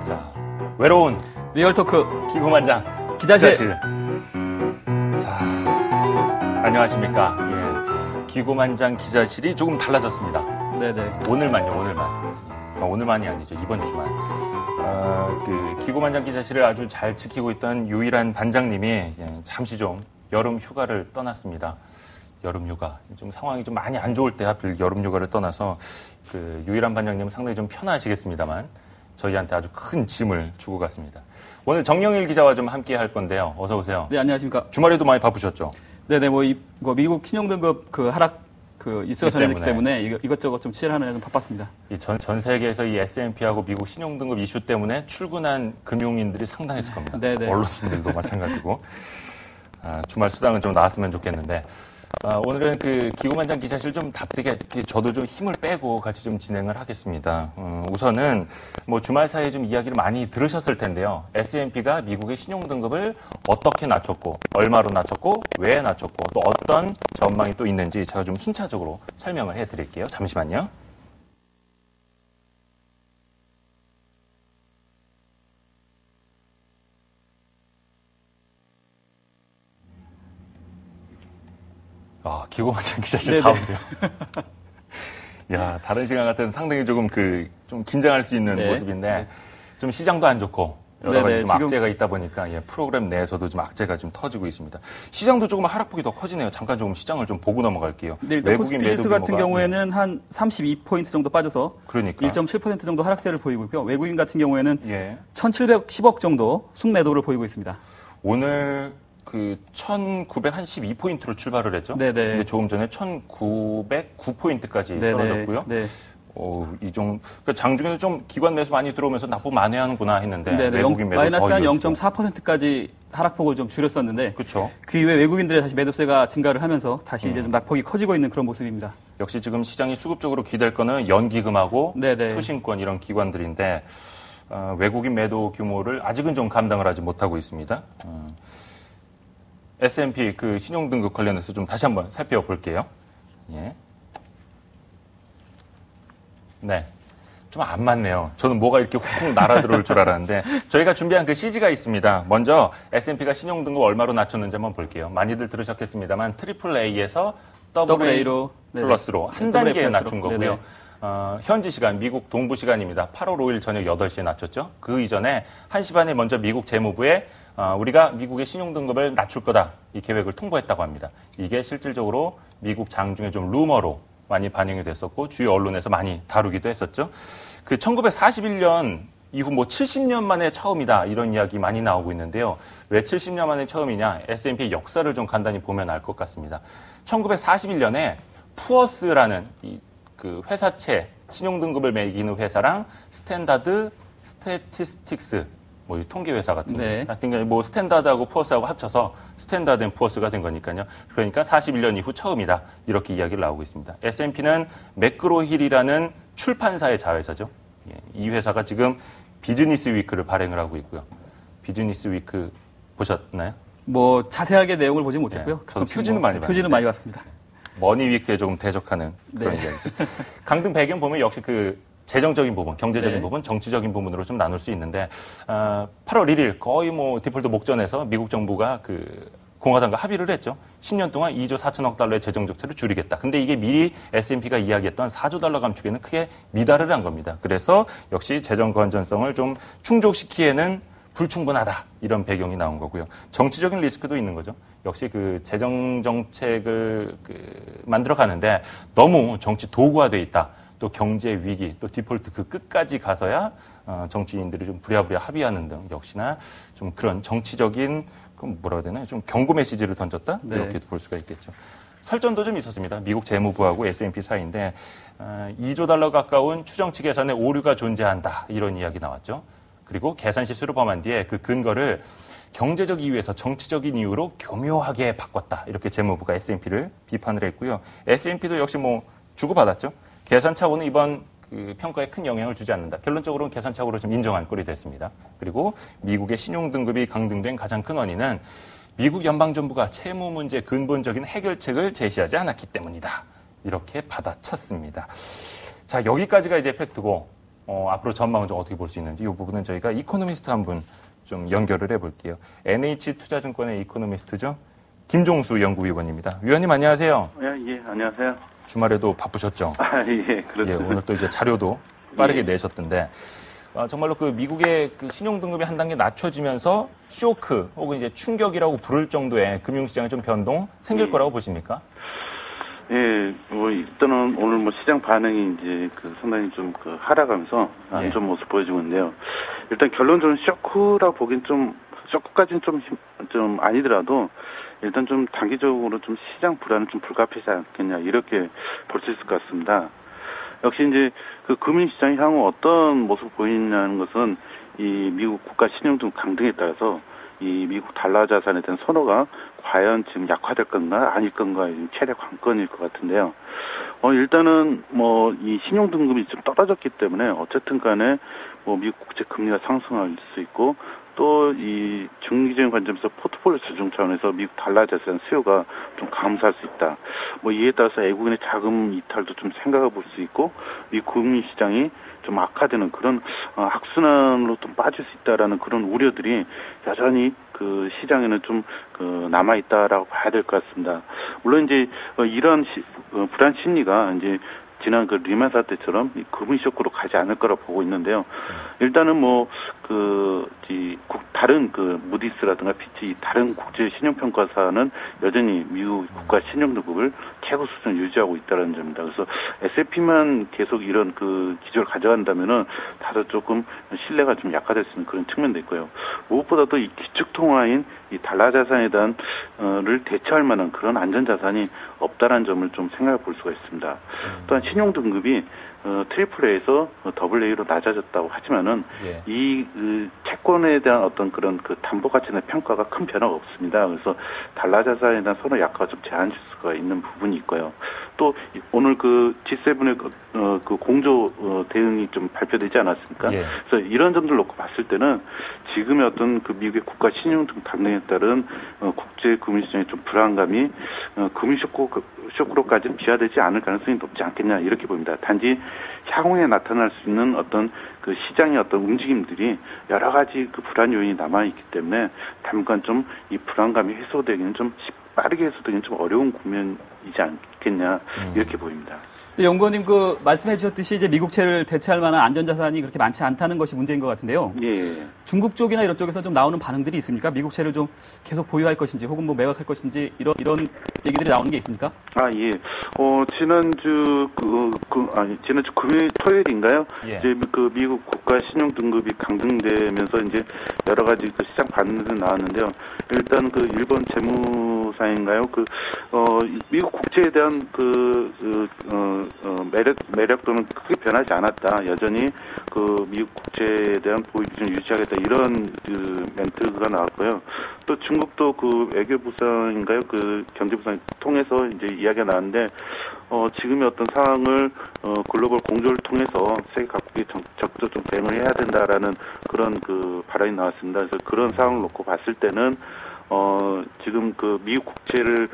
자, 외로운 리얼토크 기고만장 기자실. 자, 안녕하십니까. 예, 기고만장 기자실이 조금 달라졌습니다. 네네. 오늘만요. 오늘만이 아니죠. 이번 주만. 기고만장 기자실을 아주 잘 지키고 있던 유일한 반장님이 잠시 좀 여름 휴가를 떠났습니다. 여름 휴가. 좀 상황이 좀 많이 안 좋을 때 하필 여름 휴가를 떠나서 그 유일한 반장님은 상당히 좀 편하시겠습니다만 저희한테 아주 큰 짐을 주고 갔습니다. 오늘 정영일 기자와 좀 함께 할 건데요. 어서 오세요. 네, 안녕하십니까. 주말에도 많이 바쁘셨죠? 네네, 미국 신용등급 하락 이슈가 전해졌기 때문에 이것저것 좀 취재를 하느라 좀 바빴습니다. 전 세계에서 이 S&P하고 미국 신용등급 이슈 때문에 출근한 금융인들이 상당했을 겁니다. 네네. 언론인들도 마찬가지고. 주말 수당은 좀 나왔으면 좋겠는데. 오늘은 기고만장 기자실 좀 답답하게 저도 좀 힘을 빼고 같이 좀 진행을 하겠습니다. 우선은 주말 사이에 좀 이야기를 많이 들으셨을 텐데요. S&P가 미국의 신용등급을 어떻게 낮췄고, 얼마로 낮췄고, 왜 낮췄고, 또 어떤 전망이 또 있는지 제가 좀 순차적으로 설명을 해드릴게요. 잠시만요. 기고만장 기자실 다운데요. 야, 다른 시간 같은 상당히 조금 좀 긴장할 수 있는 모습인데, 좀 시장도 안 좋고, 여러 가지 좀 악재가 있다 보니까, 프로그램 내에서도 좀 악재가 좀 터지고 있습니다. 시장도 조금 하락폭이 더 커지네요. 잠깐 조금 시장을 좀 보고 넘어갈게요. 네, 일단 코스피 지수 같은 경우에는 한 32포인트 정도 빠져서, 그러니까 1.7% 정도 하락세를 보이고 있고요. 외국인 같은 경우에는 1,710억 정도 순매도를 보이고 있습니다. 오늘 1,912포인트로 출발을 했죠. 네네. 근데 조금 전에 1,909포인트까지 떨어졌고요. 네. 그러니까 장중에는 좀 기관 매수 많이 들어오면서 나쁘 만회하는구나 했는데 외국인 매도 마이너스 한 0.4%까지 하락폭을 좀 줄였었는데 그렇죠. 그 이후에 외국인들의 다시 매도세가 증가를 하면서 다시 이제 좀 낙폭이 커지고 있는 그런 모습입니다. 역시 지금 시장이 수급적으로 기댈 거는 연기금하고 투신권 이런 기관들인데 외국인 매도 규모를 아직은 좀 감당을 하지 못하고 있습니다. S&P 신용등급 관련해서 좀 다시 한번 살펴볼게요. 네. 좀 안 맞네요. 저는 뭐가 이렇게 훅훅 날아들어올 줄 알았는데 저희가 준비한 CG가 있습니다. 먼저 S&P가 신용등급 얼마로 낮췄는지 한번 볼게요. 많이들 들으셨겠습니다만 AAA에서 AA 플러스로 한 단계 낮춘 거고요. 현지 시간, 미국 동부 시간입니다. 8월 5일 저녁 8시에 낮췄죠. 그 이전에 1시 반에 먼저 미국 재무부에 우리가 미국의 신용등급을 낮출 거다. 이 계획을 통보했다고 합니다. 이게 실질적으로 미국 장중에 좀 루머로 많이 반영이 됐었고 주요 언론에서 많이 다루기도 했었죠. 1941년 이후 70년 만에 처음이다. 이런 이야기 많이 나오고 있는데요. 왜 70년 만에 처음이냐? S&P의 역사를 좀 간단히 보면 알 것 같습니다. 1941년에 푸어스라는 회사채 신용등급을 매기는 회사랑 스탠다드 스태티스틱스 이 통계 회사 같은 경우 스탠다드하고 푸어스하고 합쳐서 스탠다드 앤 푸어스가 된 거니까요. 그러니까 41년 이후 처음이다. 이렇게 이야기를 나오고 있습니다. S&P는 매크로힐이라는 출판사의 자회사죠. 이 회사가 지금 비즈니스 위크를 발행을 하고 있고요. 비즈니스 위크 보셨나요? 자세하게 내용을 보지 못했고요. 저도 표지는 많이 봤습니다. 표지는 많이 봤습니다. 머니 위크에 조금 대적하는 그런 이야기죠. 강등 배경 보면 역시 재정적인 부분, 경제적인 부분, 정치적인 부분으로 좀 나눌 수 있는데 8월 1일 거의 디폴트 목전에서 미국 정부가 공화당과 합의를 했죠. 10년 동안 2조 4천억 달러의 재정 적자를 줄이겠다. 근데 이게 미리 S&P가 이야기했던 4조 달러 감축에는 크게 미달을 한 겁니다. 그래서 역시 재정 건전성을 좀 충족시키에는 불충분하다. 이런 배경이 나온 거고요. 정치적인 리스크도 있는 거죠. 역시 재정 정책을 만들어 가는데 너무 정치 도구화돼 있다. 또 경제 위기, 또 디폴트 끝까지 가서야 정치인들이 좀 부랴부랴 합의하는 등 역시나 좀 그런 정치적인 뭐라고 해야 되나요? 좀 경고 메시지를 던졌다? 이렇게 볼 수가 있겠죠. 설전도 좀 있었습니다. 미국 재무부하고 S&P 사이인데 2조 달러 가까운 추정치 계산에 오류가 존재한다. 이런 이야기 나왔죠. 그리고 계산 실수를 범한 뒤에 그 근거를 경제적 이유에서 정치적인 이유로 교묘하게 바꿨다. 이렇게 재무부가 S&P를 비판을 했고요. S&P도 역시 주고받았죠. 계산착오는 이번 평가에 큰 영향을 주지 않는다. 결론적으로는 계산착오로 좀 인정한 꼴이 됐습니다. 그리고 미국의 신용등급이 강등된 가장 큰 원인은 미국 연방정부가 채무 문제 근본적인 해결책을 제시하지 않았기 때문이다. 이렇게 받아쳤습니다. 자, 여기까지가 이제 팩트고 앞으로 전망을 좀 어떻게 볼 수 있는지 이 부분은 저희가 이코노미스트 한 분 좀 연결을 해볼게요. NH투자증권의 이코노미스트죠. 김종수 연구위원입니다. 위원님 안녕하세요. 예, 안녕하세요. 주말에도 바쁘셨죠? 예, 그렇죠. 예, 오늘 또 이제 자료도 빠르게 내셨던데 정말로 그 미국의 그 신용등급이 한 단계 낮춰지면서 쇼크 혹은 이제 충격이라고 부를 정도의 금융시장에 좀 변동 생길 거라고 보십니까? 예, 일단은 오늘 시장 반응이 이제 상당히 좀 하락하면서 안 좋은 모습 보여주고 있는데요. 일단 결론적으로 쇼크라고 보기엔 쇼크까지는 좀 아니더라도 일단 좀 단기적으로 좀 시장 불안은 좀 불가피하지 않겠냐 이렇게 볼 수 있을 것 같습니다. 역시 이제 금융시장이 향후 어떤 모습을 보이냐는 것은 이 미국 국가 신용등 강등에 따라서 이 미국 달러 자산에 대한 선호가 과연 지금 약화될 건가 아닐 건가의 최대 관건일 것 같은데요. 일단은 이 신용 등급이 좀 떨어졌기 때문에 어쨌든 간에 미국 국채 금리가 상승할 수 있고 또 이 중기적인 관점에서 포트폴리오 조정 차원에서 미국 달러 자산 수요가 좀 감소할 수 있다. 이에 따라서 외국인의 자금 이탈도 좀 생각해 볼 수 있고 미국 금융 시장이 좀 악화되는 그런 악순환으로 좀 빠질 수 있다라는 그런 우려들이 여전히 시장에는 좀 남아 있다라고 봐야 될 것 같습니다. 물론 이제 이런 불안 심리가 이제 지난 리만 사태처럼 금융 쇼크로 가지 않을 거라고 보고 있는데요. 일단은 다른 무디스라든가 피치 다른 국제 신용평가사는 여전히 미국 국가 신용등급을 최고 수준 유지하고 있다는 점입니다. 그래서 S&P만 계속 이런 기조를 가져간다면은 다들 조금 신뢰가 좀 약화될 수 있는 그런 측면도 있고요. 무엇보다도 이 기축통화인 이 달러 자산에 대한 를 대처할 만한 그런 안전 자산이 없다라는 점을 좀 생각해 볼 수가 있습니다. 또한 신용 등급이 트리플A에서 더블 A로 낮아졌다고 하지만은 이 채권에 대한 어떤 그런 담보 가치나 평가가 큰 변화가 없습니다. 그래서 달러 자산에 대한 선호 약화가 좀 제한될 수가 있는 부분이 있고요. 또 오늘 G7의 공조 대응이 좀 발표되지 않았습니까? 예. 그래서 이런 점들 놓고 봤을 때는 지금의 어떤 미국의 국가 신용 등 강등에 따른 국제 금융시장의 좀 불안감이 금융 쇼크로까지는 비화되지 않을 가능성이 높지 않겠냐 이렇게 보입니다. 단지 향후에 나타날 수 있는 어떤 시장의 어떤 움직임들이 여러 가지 불안 요인이 남아 있기 때문에 당분간 좀 이 불안감이 해소되기는 좀 빠르게 해소되기는 좀 어려운 국면이지 않겠냐 이렇게 보입니다. 연구원님 말씀해 주셨듯이 이제 미국채를 대체할 만한 안전자산이 그렇게 많지 않다는 것이 문제인 것 같은데요. 예. 중국 쪽이나 이런 쪽에서 좀 나오는 반응들이 있습니까? 미국채를 좀 계속 보유할 것인지 혹은 매각할 것인지 이런 얘기들이 나오는 게 있습니까? 예. 지난주 지난주 금요일 토요일인가요? 예. 이제 미국 국가 신용 등급이 강등되면서 이제 여러 가지 시장 반응들이 나왔는데요. 일단 일본 재무사인가요? 미국 국채에 대한 매력도는 크게 변하지 않았다. 여전히 미국 국채에 대한 보유 비중을 유지하겠다. 이런 멘트가 나왔고요. 또 중국도 외교부상인가요? 경제부상 통해서 이제 이야기가 나왔는데 지금의 어떤 상황을 글로벌 공조를 통해서 세계 각국이 적극적으로 대응을 해야 된다라는 그런 발언이 나왔습니다. 그래서 그런 상황을 놓고 봤을 때는 지금 미국 국채를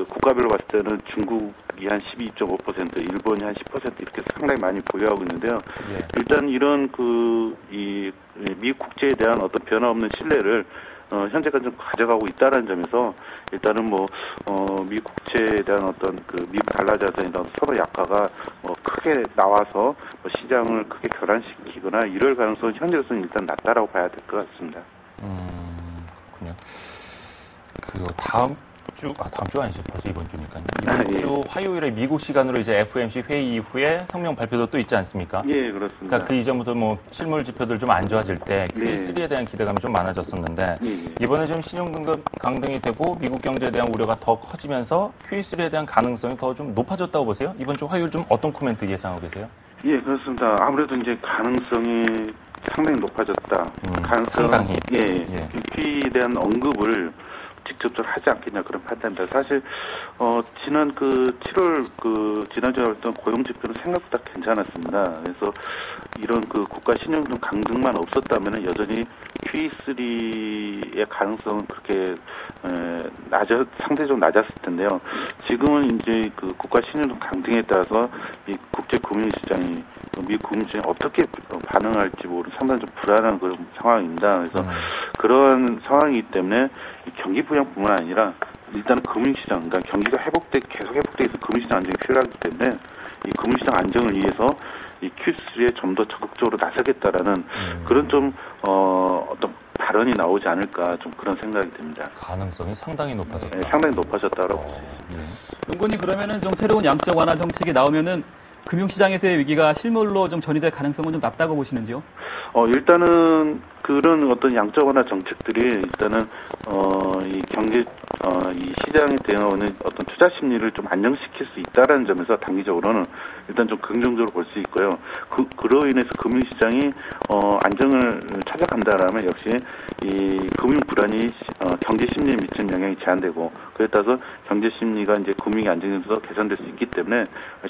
국가별로 봤을 때는 중국이 한 12.5%, 일본이 한 10% 이렇게 상당히 많이 보유하고 있는데요. 예. 일단 이런 미국 국채에 대한 어떤 변화 없는 신뢰를 현재까지 좀 가져가고 있다는 점에서 일단은 미국 국채에 대한 어떤 미국 달러 자산에 대한 서로 약화가 크게 나와서 시장을 크게 교란시키거나 이럴 가능성은 현재로서는 일단 낮다라고 봐야 될 것 같습니다. 그렇군요. 다음 주가 아니죠. 벌써 이번 주니까요. 이번 주 화요일에 미국 시간으로 이제 FOMC 회의 이후에 성명 발표도 또 있지 않습니까? 예, 그렇습니다. 그러니까 이전부터 실물 지표들 좀 안 좋아질 때 Q3에 대한 기대감이 좀 많아졌었는데 이번에 좀 신용등급 강등이 되고 미국 경제에 대한 우려가 더 커지면서 Q3에 대한 가능성이 더 좀 높아졌다고 보세요? 이번 주 화요일 좀 어떤 코멘트 예상하고 계세요? 예, 그렇습니다. 아무래도 이제 가능성이 상당히 높아졌다. 상당히. QE에 대한 언급을 직접적으로 하지 않겠냐 그런 판단입니다. 사실 지난 7월 지난주에 나왔던 고용 지표는 생각보다 괜찮았습니다. 그래서 이런 국가 신용등 강등만 없었다면 여전히 QE3의 가능성은 그렇게 상대적으로 낮았을 텐데요. 지금은 이제 국가 신용등 강등에 따라서 이 국제 금융 시장이 미국 금융시장이 어떻게 반응할지 상당히 좀 불안한 그런 상황입니다. 그래서 그런 상황이기 때문에 경기 부양뿐만 아니라 일단 금융시장, 그러니까 경기가 계속 회복돼 있어 금융시장 안정이 필요하기 때문에 이 금융시장 안정을 위해서 이 Q3에 좀 더 적극적으로 나서겠다라는 그런 좀 어떤 발언이 나오지 않을까 좀 그런 생각이 듭니다. 가능성이 상당히 높아졌다. 네, 상당히 높아졌다라고. 연구원님 그러면은 좀 새로운 양적 완화 정책이 나오면은 금융시장에서의 위기가 실물로 좀 전이될 가능성은 좀 낮다고 보시는지요? 일단은 그런 어떤 양적 완화 정책들이 일단은 이 경제 이 시장에 대한 어떤 투자 심리를 좀 안정시킬 수 있다라는 점에서 단기적으로는 일단 좀 긍정적으로 볼 수 있고요. 그로 인해서 금융시장이 안정을 찾아간다라면 역시 이 금융 불안이 경제 심리에 미치는 영향이 제한되고 그에 따라서 경제 심리가 이제 금융이 안정돼서 개선될 수 있기 때문에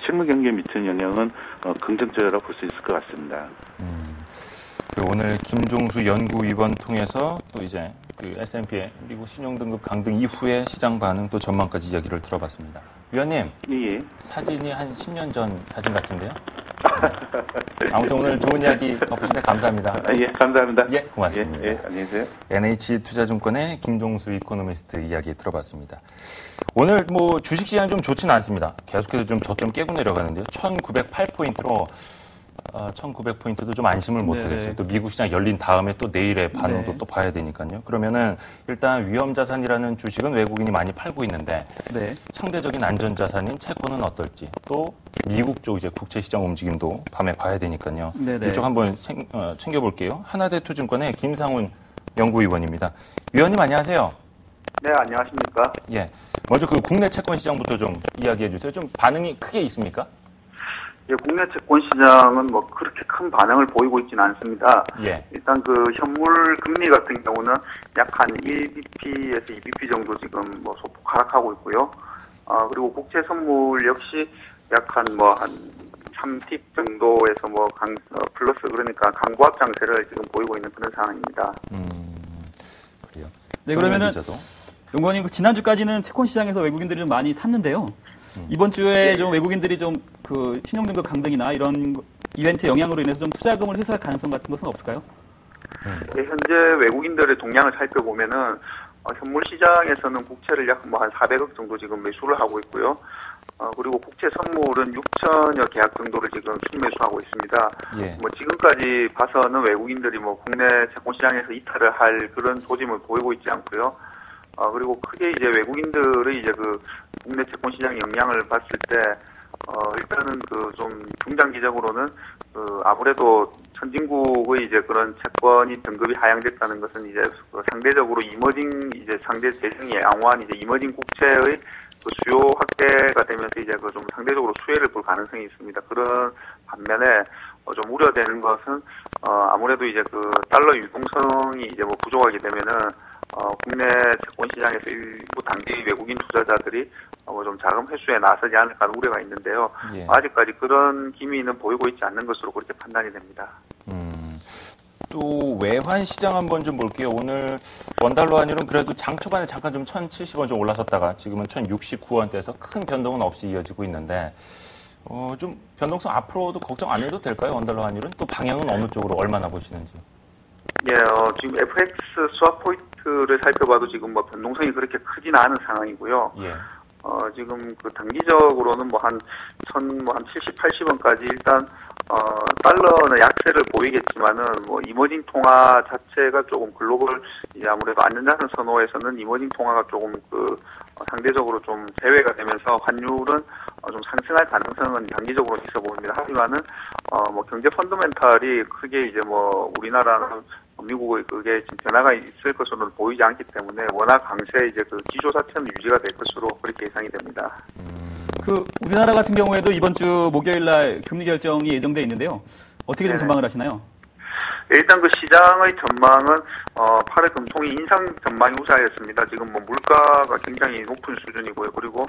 실물 경기에 미치는 영향은 긍정적이라고 볼 수 있을 것 같습니다. 오늘 김종수 연구위원 통해서 또 이제 그 S&P의 미국 신용등급 강등 이후의 시장 반응 또 전망까지 이야기를 들어봤습니다. 위원님, 예. 사진이 한 10년 전 사진 같은데요? 아무튼 오늘 좋은 이야기 덕분에 감사합니다. 예, 감사합니다. 예, 고맙습니다. 예, 안녕히 계세요. NH투자증권의 김종수 이코노미스트 이야기 들어봤습니다. 오늘 뭐 주식시장 좀 좋지는 않습니다. 계속해서 좀 저점 깨고 내려가는데요. 1908포인트로 1900포인트도 좀 안심을 못하겠어요. 또 미국 시장 열린 다음에 또 내일의 반응도 또 봐야 되니까요. 그러면은 일단 위험자산이라는 주식은 외국인이 많이 팔고 있는데 상대적인 안전자산인 채권은 어떨지 또 미국 쪽 이제 국채시장 움직임도 밤에 봐야 되니까요. 이쪽 한번 챙겨볼게요. 하나대투증권의 김상훈 연구위원입니다. 위원님 안녕하세요. 네, 안녕하십니까. 예. 먼저 그 국내 채권 시장부터 좀 이야기해 주세요. 좀 반응이 크게 있습니까? 예, 국내 채권 시장은 뭐 그렇게 큰 반응을 보이고 있지는 않습니다. 예. 일단 그 현물 금리 같은 경우는 약 한 1bp에서 2bp 정도 지금 뭐 소폭 하락하고 있고요. 그리고 국채 선물 역시 약 한 3팁 정도에서 플러스 그러니까 강보합 장세를 지금 보이고 있는 그런 상황입니다. 그래요. 네, 그러면은 연구원님 지난주까지는 채권 시장에서 외국인들이 좀 많이 샀는데요. 이번 주에 좀 외국인들이 좀 그 신용등급 강등이나 이런 이벤트 영향으로 인해서 좀 투자금을 회수할 가능성 같은 것은 없을까요? 네, 현재 외국인들의 동향을 살펴보면은 현물 시장에서는 국채를 약 한 400억 정도 지금 매수를 하고 있고요. 그리고 국채 선물은 6천여 계약 정도를 지금 순매수하고 있습니다. 예. 뭐 지금까지 봐서는 외국인들이 뭐 국내 채권 시장에서 이탈을 할 그런 조짐을 보이고 있지 않고요. 그리고 크게 이제 외국인들의 이제 그 국내 채권 시장 영향을 봤을 때 일단은 그 좀 중장기적으로는 아무래도 선진국의 이제 그런 채권이 등급이 하향됐다는 것은 이제 상대적으로 상대 재정이 양호한 이제 이머징 국채의 그 수요 확대가 되면서 이제 그 좀 상대적으로 수혜를 볼 가능성이 있습니다. 그런 반면에 좀 우려되는 것은 아무래도 이제 그 달러 유동성이 이제 뭐 부족하게 되면은 국내 채권 시장에서 일부 단기 외국인 투자자들이 좀 자금 회수에 나서지 않을까 하는 우려가 있는데요. 예. 아직까지 그런 기미는 보이고 있지 않는 것으로 그렇게 판단이 됩니다. 또 외환 시장 한번 좀 볼게요. 오늘 원달러 환율은 그래도 장 초반에 잠깐 좀 1,070원 좀 올라섰다가 지금은 1,069원대에서 큰 변동은 없이 이어지고 있는데 좀 변동성 앞으로도 걱정 안 해도 될까요? 원달러 환율은 또 방향은 어느 쪽으로 얼마나 보시는지? 예, 지금 FX 스왑 포인트를 살펴봐도 지금 뭐 변동성이 그렇게 크지는 않은 상황이고요. 예. 지금 그 단기적으로는 한 70, 80원까지 일단, 달러는 약세를 보이겠지만은, 이머징 통화 자체가 조금 글로벌, 이제 아무래도 안전자산 선호에서는 이머징 통화가 조금 상대적으로 좀 제외가 되면서 환율은 좀 상승할 가능성은 단기적으로 있어 보입니다. 하지만은, 경제 펀더멘탈이 크게 이제 우리나라는 미국의 그게 지금 변화가 있을 것으로는 보이지 않기 때문에 워낙 강세 이제 그 기조 자체는 유지가 될 것으로 그렇게 예상이 됩니다. 우리나라 같은 경우에도 이번 주 목요일 날 금리 결정이 예정돼 있는데요. 어떻게 좀 전망을 하시나요? 일단 그 시장의 전망은 8월 금통이 인상 전망이 우세하였습니다. 지금 물가가 굉장히 높은 수준이고요. 그리고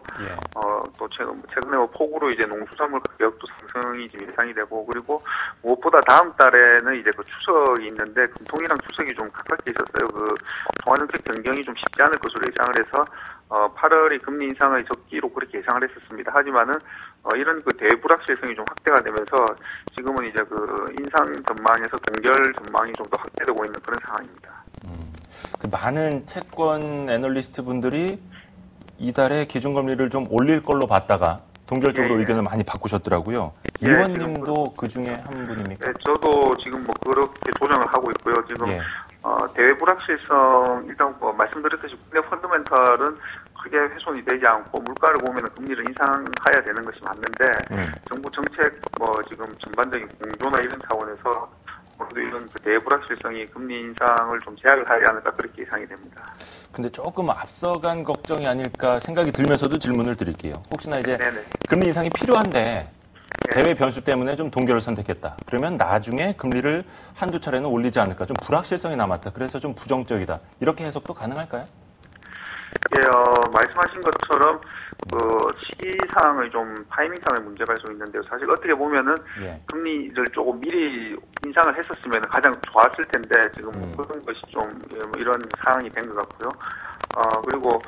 또 최근에 폭우로 이제 농수산물 가격도 상승이 지금 예상이 되고, 그리고 무엇보다 다음 달에는 이제 그 추석이 있는데 금통이랑 추석이 좀 가깝게 있었어요. 그 통화정책 변경이 좀 쉽지 않을 것으로 예상을 해서 8월의 금리 인상의 적기로 그렇게 예상을 했었습니다. 하지만은 이런 그 대불확실성이 좀 확대가 되면서 지금은 이제 그 인상 전망에서 동결 전망이 좀 더 확대되고 있는 그런 상황입니다. 그 많은 채권 애널리스트 분들이 이달에 기준금리를 좀 올릴 걸로 봤다가 동결적으로 의견을 많이 바꾸셨더라고요. 이 의원님도 그 중에 한 분입니까? 네, 저도 지금 뭐 그렇게 조정을 하고 있고요. 지금 대불확실성 일단 뭐 말씀드렸듯이 국내 펀더멘털은 크게 훼손이 되지 않고 물가를 보면 금리를 인상해야 되는 것이 맞는데 정부 정책 뭐 지금 전반적인 공조나 이런 차원에서 모두 이런 그 대불확실성이 금리 인상을 좀 제약을 하지 않을까 그렇게 예상이 됩니다. 근데 조금 앞서간 걱정이 아닐까 생각이 들면서도 질문을 드릴게요. 혹시나 이제 금리 인상이 필요한데 대외 변수 때문에 좀 동결을 선택했다. 그러면 나중에 금리를 한두 차례는 올리지 않을까. 좀 불확실성이 남았다. 그래서 좀 부정적이다. 이렇게 해석도 가능할까요? 예, 말씀하신 것처럼 그 시기상의 좀 타이밍상의 문제가 좀 있는데요. 사실 어떻게 보면은 금리를 조금 미리 인상을 했었으면 가장 좋았을 텐데 지금 그런 것이 좀 이런 상황이 된 것 같고요. 그리고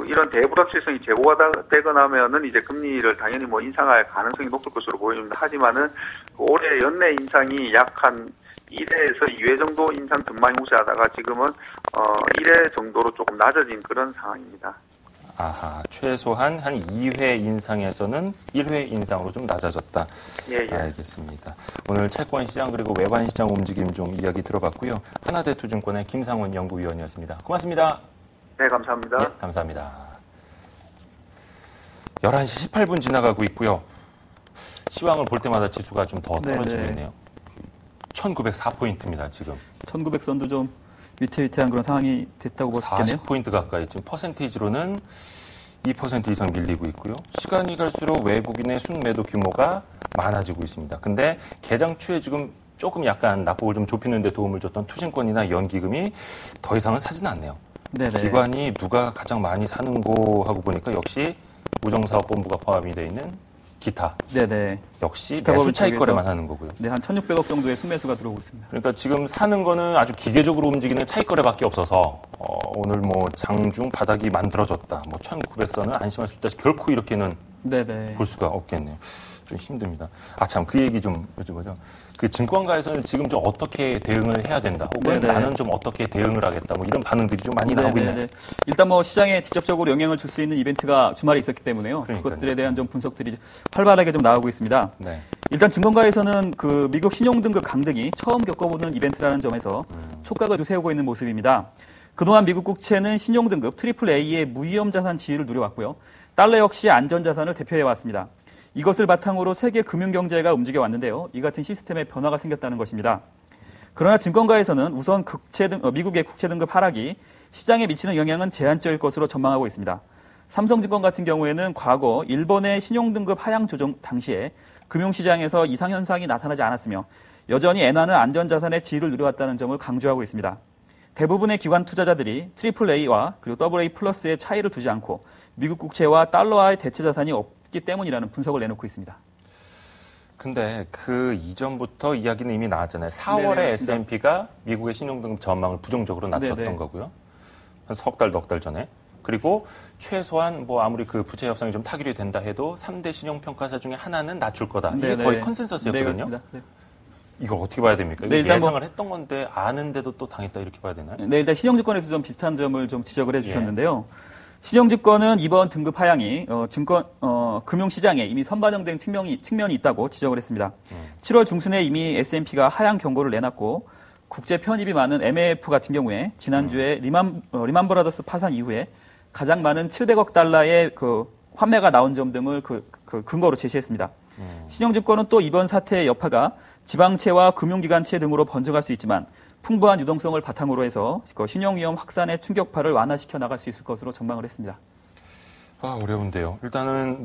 이런 대불확실성이 제고가 되거나 하면은 이제 금리를 당연히 뭐 인상할 가능성이 높을 것으로 보입니다. 하지만은 올해 연내 인상이 약 한 1회에서 2회 정도 인상 전망이 우세하다가 지금은 1회 정도로 조금 낮아진 그런 상황입니다. 아하, 최소한 한 2회 인상에서는 1회 인상으로 좀 낮아졌다. 알겠습니다. 오늘 채권 시장 그리고 외환 시장 움직임 좀 이야기 들어봤고요. 하나대투증권의 김상원 연구위원이었습니다. 고맙습니다. 네, 감사합니다. 네, 감사합니다. 11시 18분 지나가고 있고요. 시황을 볼 때마다 지수가 좀 더 떨어지고 있네요. 1904포인트입니다, 지금. 1900선도 좀 위태위태한 그런 상황이 됐다고 볼 수 있겠네요. 40포인트 가까이 지금 퍼센테이지로는 2% 이상 밀리고 있고요. 시간이 갈수록 외국인의 순매도 규모가 많아지고 있습니다. 근데 개장 초에 지금 조금 약간 낙폭을 좀 좁히는 데 도움을 줬던 투신권이나 연기금이 더 이상은 사지는 않네요. 기관이 누가 가장 많이 사는 거 하고 보니까 역시 우정사업본부가 포함이 되어 있는 기타. 역시 매수 차익 거래만 하는 거고요. 네, 한 1,600억 정도의 순매수가 들어오고 있습니다. 그러니까 지금 사는 거는 아주 기계적으로 움직이는 차익 거래밖에 없어서 오늘 뭐 장중 바닥이 만들어졌다. 뭐 1,900선은 안심할 수 있다. 결코 이렇게는 볼 수가 없겠네요. 좀 힘듭니다. 참 그 얘기 좀 여쭤보죠. 그 증권가에서는 지금 좀 어떻게 대응을 해야 된다. 혹은 나는 좀 어떻게 대응을 하겠다. 뭐 이런 반응들이 좀 많이 나오고 있네요. 일단 뭐 시장에 직접적으로 영향을 줄 수 있는 이벤트가 주말에 있었기 때문에요. 그것들에 대한 좀 분석들이 활발하게 좀 나오고 있습니다. 일단 증권가에서는 그 미국 신용등급 강등이 처음 겪어보는 이벤트라는 점에서 촉각을 세우고 있는 모습입니다. 그동안 미국 국채는 신용등급 AAA의 무위험 자산 지위를 누려왔고요. 달러 역시 안전자산을 대표해왔습니다. 이것을 바탕으로 세계 금융경제가 움직여왔는데요. 이 같은 시스템에 변화가 생겼다는 것입니다. 그러나 증권가에서는 우선 미국의 국채등급 하락이 시장에 미치는 영향은 제한적일 것으로 전망하고 있습니다. 삼성증권 같은 경우에는 과거 일본의 신용등급 하향 조정 당시에 금융시장에서 이상현상이 나타나지 않았으며 여전히 엔화는 안전자산의 지위를 누려왔다는 점을 강조하고 있습니다. 대부분의 기관 투자자들이 AAA와 그리고 AA+의 차이를 두지 않고 미국 국채와 달러와의 대체 자산이 없기 때문이라는 분석을 내놓고 있습니다. 근데 그 이전부터 이야기는 이미 나왔잖아요. 4월에 S&P가 미국의 신용등급 전망을 부정적으로 낮췄던 거고요. 한 석 달, 넉 달 전에. 그리고 최소한 뭐 아무리 그 부채 협상이 좀 타결이 된다 해도 3대 신용평가사 중에 하나는 낮출 거다. 이게 거의 컨센서스였거든요. 이걸 어떻게 봐야 됩니까? 이거 예상을 했던 건데 아는데도 또 당했다 이렇게 봐야 되나요? 네, 일단 신용증권에서 좀 비슷한 점을 좀 지적을 해주셨는데요. 신용증권은 이번 등급 하향이 금융시장에 이미 선반영된 측면이 있다고 지적을 했습니다. 7월 중순에 이미 S&P가 하향 경고를 내놨고 국제 편입이 많은 MAF 같은 경우에 지난주에 리만 브라더스 파산 이후에 가장 많은 700억 달러의 그 환매가 나온 점 등을 그 근거로 제시했습니다. 신용증권은 또 이번 사태의 여파가 지방채와 금융기관채 등으로 번져갈 수 있지만 풍부한 유동성을 바탕으로 해서 신용위험 확산의 충격파를 완화시켜 나갈 수 있을 것으로 전망을 했습니다. 어려운데요. 일단은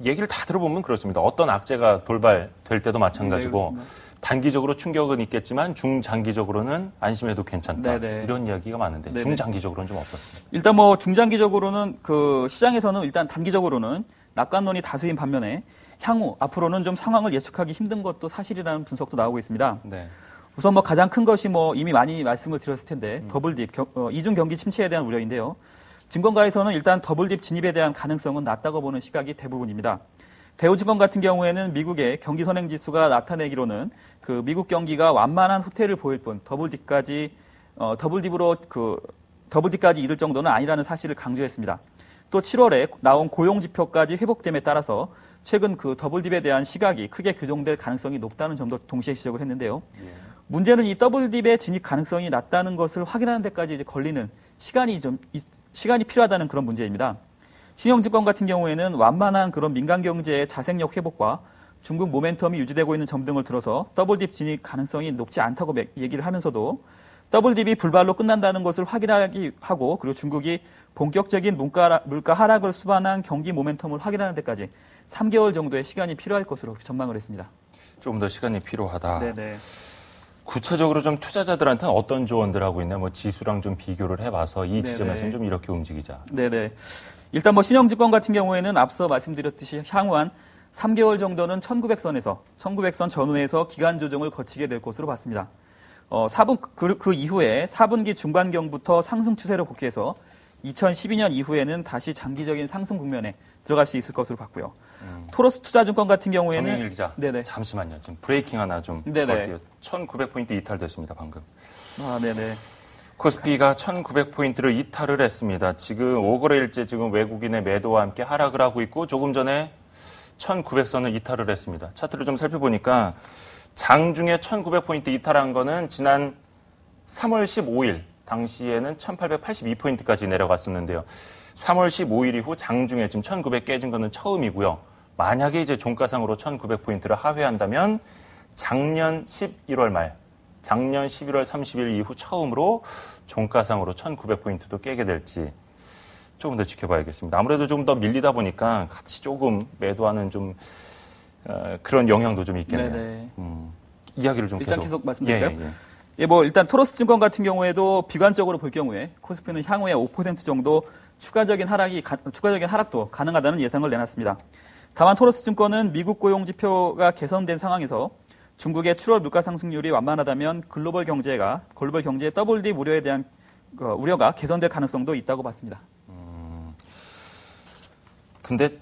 얘기를 다 들어보면 그렇습니다. 어떤 악재가 돌발될 때도 마찬가지고 단기적으로 충격은 있겠지만 중장기적으로는 안심해도 괜찮다. 이런 이야기가 많은데 중장기적으로는 좀 어떻습니까? 일단 뭐 중장기적으로는 그 시장에서는 일단 단기적으로는 낙관론이 다수인 반면에 향후 앞으로는 좀 상황을 예측하기 힘든 것도 사실이라는 분석도 나오고 있습니다. 우선 뭐 가장 큰 것이 뭐 이미 많이 말씀을 드렸을 텐데 더블 딥 이중 경기 침체에 대한 우려인데요. 증권가에서는 일단 더블딥 진입에 대한 가능성은 낮다고 보는 시각이 대부분입니다. 대우증권 같은 경우에는 미국의 경기 선행 지수가 나타내기로는 그 미국 경기가 완만한 후퇴를 보일 뿐 더블딥까지 이를 정도는 아니라는 사실을 강조했습니다. 또 7월에 나온 고용 지표까지 회복됨에 따라서 최근 그 더블딥에 대한 시각이 크게 교정될 가능성이 높다는 점도 동시에 지적을 했는데요. 문제는 이 더블딥의 진입 가능성이 낮다는 것을 확인하는 데까지 이제 걸리는 시간이 필요하다는 그런 문제입니다. 신영증권 같은 경우에는 완만한 그런 민간 경제의 자생력 회복과 중국 모멘텀이 유지되고 있는 점 등을 들어서 더블딥 진입 가능성이 높지 않다고 얘기를 하면서도 더블딥이 불발로 끝난다는 것을 확인하기 하고 그리고 중국이 본격적인 물가 하락을 수반한 경기 모멘텀을 확인하는 데까지 3개월 정도의 시간이 필요할 것으로 전망을 했습니다. 좀 더 시간이 필요하다. 네네. 구체적으로 좀 투자자들한테는 어떤 조언들 하고 있나요? 뭐 지수랑 좀 비교를 해봐서 이 지점에서는 좀 이렇게 움직이자. 네네. 일단 뭐 신영증권 같은 경우에는 앞서 말씀드렸듯이 향후 한 3개월 정도는 1900선 전후에서 기간 조정을 거치게 될 것으로 봤습니다. 그 이후에 4분기 중반경부터 상승 추세로 복귀해서 2012년 이후에는 다시 장기적인 상승 국면에 들어갈 수 있을 것으로 봤고요. 토러스 투자증권 같은 경우에는 정민일 기자, 네네. 잠시만요. 지금 브레이킹 하나 좀 걸게요. 1900포인트 이탈됐습니다, 방금. 네네. 코스피가 1900포인트를 이탈을 했습니다. 지금 5거래일째 지금 외국인의 매도와 함께 하락을 하고 있고 조금 전에 1900선을 이탈을 했습니다. 차트를 좀 살펴보니까 장중에 1900포인트 이탈한 거는 지난 3월 15일 당시에는 1882포인트까지 내려갔었는데요. 3월 15일 이후 장중에 지금 1900 깨진 거는 처음이고요. 만약에 이제 종가상으로 1900포인트를 하회한다면 작년 11월 30일 이후 처음으로 종가상으로 1900포인트도 깨게 될지 조금 더 지켜봐야겠습니다. 아무래도 좀 더 밀리다 보니까 같이 조금 매도하는 좀 그런 영향도 좀 있겠네요. 이야기를 좀 일단 계속 말씀드릴까요? 예. 일단 토러스 증권 같은 경우에도 비관적으로 볼 경우에 코스피는 향후에 5% 정도 추가적인 하락도 가능하다는 예상을 내놨습니다. 다만 토러스 증권은 미국 고용 지표가 개선된 상황에서 중국의 7월 물가 상승률이 완만하다면 글로벌 경제의 더블딥 우려에 대한 우려가 개선될 가능성도 있다고 봤습니다. 근데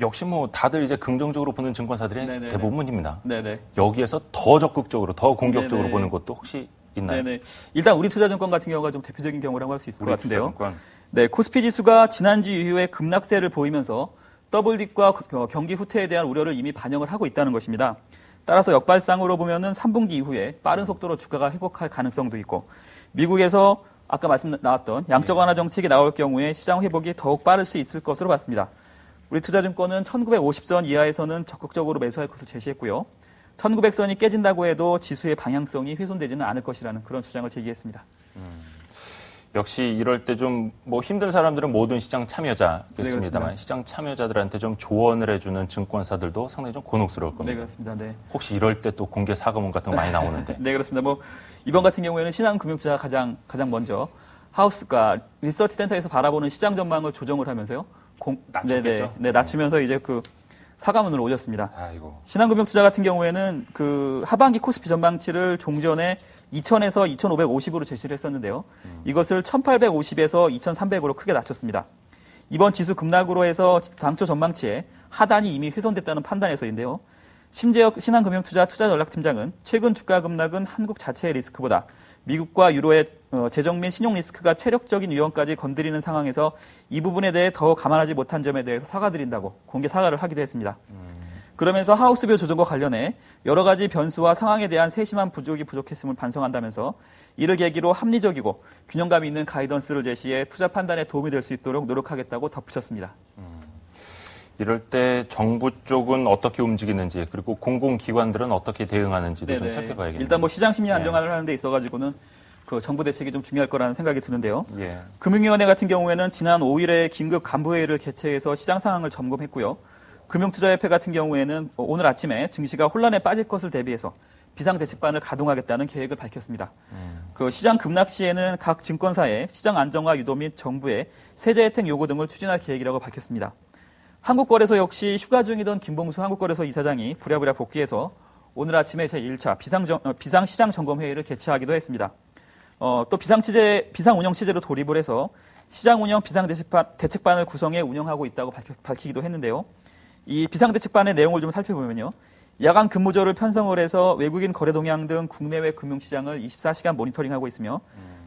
역시 뭐 다들 이제 긍정적으로 보는 증권사들이 네네네. 대부분입니다. 네네. 여기에서 더 적극적으로, 더 공격적으로 네네. 보는 것도 혹시 있나요? 네네. 일단 우리 투자증권 같은 경우가 좀 대표적인 경우라고 할 수 있을 것 같은데요. 투자증권. 네, 코스피 지수가 지난주 이후에 급락세를 보이면서 더블딥과 경기 후퇴에 대한 우려를 이미 반영을 하고 있다는 것입니다. 따라서 역발상으로 보면은 3분기 이후에 빠른 속도로 주가가 회복할 가능성도 있고 미국에서 아까 나왔던 양적 완화 정책이 나올 경우에 시장 회복이 더욱 빠를 수 있을 것으로 봤습니다. 우리 투자증권은 1950선 이하에서는 적극적으로 매수할 것을 제시했고요. 1900선이 깨진다고 해도 지수의 방향성이 훼손되지는 않을 것이라는 그런 주장을 제기했습니다. 역시 이럴 때 좀 뭐 힘든 사람들은 모든 시장 참여자겠습니다만 네, 시장 참여자들한테 좀 조언을 해주는 증권사들도 상당히 좀 곤혹스러울 겁니다. 네, 그렇습니다. 네. 혹시 이럴 때 또 공개 사과문 같은 거 많이 나오는데. 네, 그렇습니다. 이번 같은 경우에는 신한금융투자가 가장 먼저 하우스가 리서치 센터에서 바라보는 시장 전망을 조정을 하면서요. 낮췄겠죠? 네, 낮추면서 이제 그 사과문을 올렸습니다. 아이고. 신한금융투자 같은 경우에는 그 하반기 코스피 전망치를 종전에 2000에서 2550으로 제시를 했었는데요. 이것을 1850에서 2300으로 크게 낮췄습니다. 이번 지수 급락으로 해서 당초 전망치에 하단이 이미 훼손됐다는 판단에서인데요. 심재혁 신한금융투자 투자전략팀장은 최근 주가 급락은 한국 자체의 리스크보다 미국과 유로의 재정 및 신용 리스크가 체력적인 위험까지 건드리는 상황에서 이 부분에 대해 더 감안하지 못한 점에 대해서 사과드린다고 공개 사과를 하기도 했습니다. 그러면서 하우스비어 조정과 관련해 여러 가지 변수와 상황에 대한 세심한 부족했음을 반성한다면서 이를 계기로 합리적이고 균형감 있는 가이던스를 제시해 투자 판단에 도움이 될 수 있도록 노력하겠다고 덧붙였습니다. 이럴 때 정부 쪽은 어떻게 움직이는지 그리고 공공기관들은 어떻게 대응하는지도 좀 살펴봐야겠네요. 일단 시장 심리 안정화를 하는 데 있어가지고는 그 정부 대책이 좀 중요할 거라는 생각이 드는데요. 예. 금융위원회 같은 경우에는 지난 5일에 긴급 간부회의를 개최해서 시장 상황을 점검했고요. 금융투자협회 같은 경우에는 오늘 아침에 증시가 혼란에 빠질 것을 대비해서 비상대책반을 가동하겠다는 계획을 밝혔습니다. 그 시장 급락 시에는 각 증권사의 시장 안정화 유도 및 정부의 세제 혜택 요구 등을 추진할 계획이라고 밝혔습니다. 한국거래소 역시 휴가 중이던 김봉수 한국거래소 이사장이 부랴부랴 복귀해서 오늘 아침에 제1차 비상시장 점검회의를 개최하기도 했습니다. 또 비상운영 체제로 돌입을 해서 시장 운영 비상대책반을 구성해 운영하고 있다고 밝히기도 했는데요. 이 비상대책반의 내용을 좀 살펴보면요. 야간 근무조를 편성을 해서 외국인 거래 동향 등 국내외 금융시장을 24시간 모니터링하고 있으며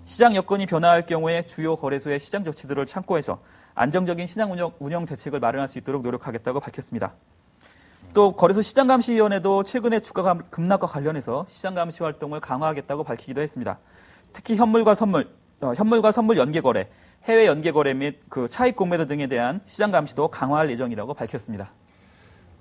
시장 여건이 변화할 경우에 주요 거래소의 시장 조치들을 참고해서 안정적인 시장 운영 대책을 마련할 수 있도록 노력하겠다고 밝혔습니다. 또 거래소 시장감시위원회도 최근에 주가 급락과 관련해서 시장감시 활동을 강화하겠다고 밝히기도 했습니다. 특히 현물과 선물 연계 거래, 해외 연계 거래 및 그 차익 공매도 등에 대한 시장 감시도 강화할 예정이라고 밝혔습니다.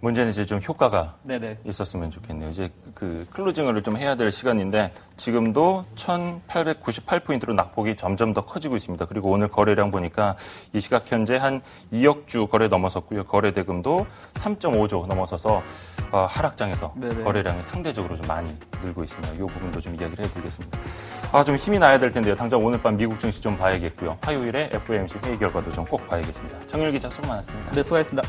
문제는 이제 좀 효과가 네네. 있었으면 좋겠네요. 이제 그 클로징을 좀 해야 될 시간인데 지금도 1,898포인트로 낙폭이 점점 더 커지고 있습니다. 그리고 오늘 거래량 보니까 이 시각 현재 한 2억 주 거래 넘어섰고요. 거래 대금도 3.5조 넘어서서 하락장에서 네네. 거래량이 상대적으로 좀 많이 늘고 있습니다. 이 부분도 좀 이야기를 해드리겠습니다. 좀 힘이 나야 될 텐데요. 당장 오늘 밤 미국 증시 좀 봐야겠고요. 화요일에 FOMC 회의 결과도 좀 꼭 봐야겠습니다. 정유일 기자 수고 많았습니다. 네, 수고하셨습니다.